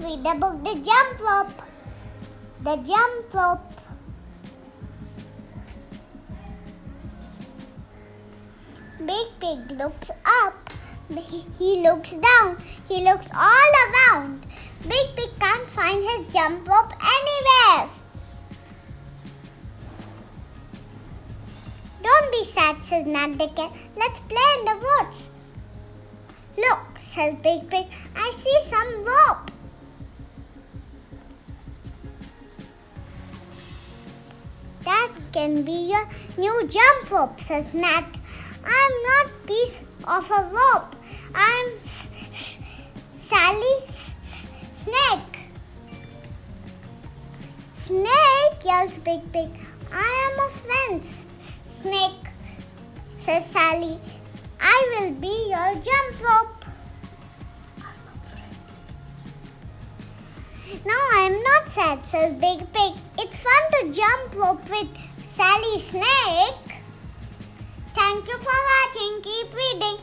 read about the jump rope. The jump rope. Big Pig looks up. He looks down. He looks all around. Big Pig can't find his jump rope anywhere. Don't be sad, says Nat the cat. Let's play in the woods. Look, says Big Pig. I see some rope. That can be your new jump rope, says Nat. I'm not piece of a rope. I'm Sally Snake. Snake, yells Big Pig. I am a friend, Snake, says Sally. I will be your jump rope. No, I am not sad, says Big Pig. It's fun to jump rope with Sally Snake. Thank you for watching. Keep reading.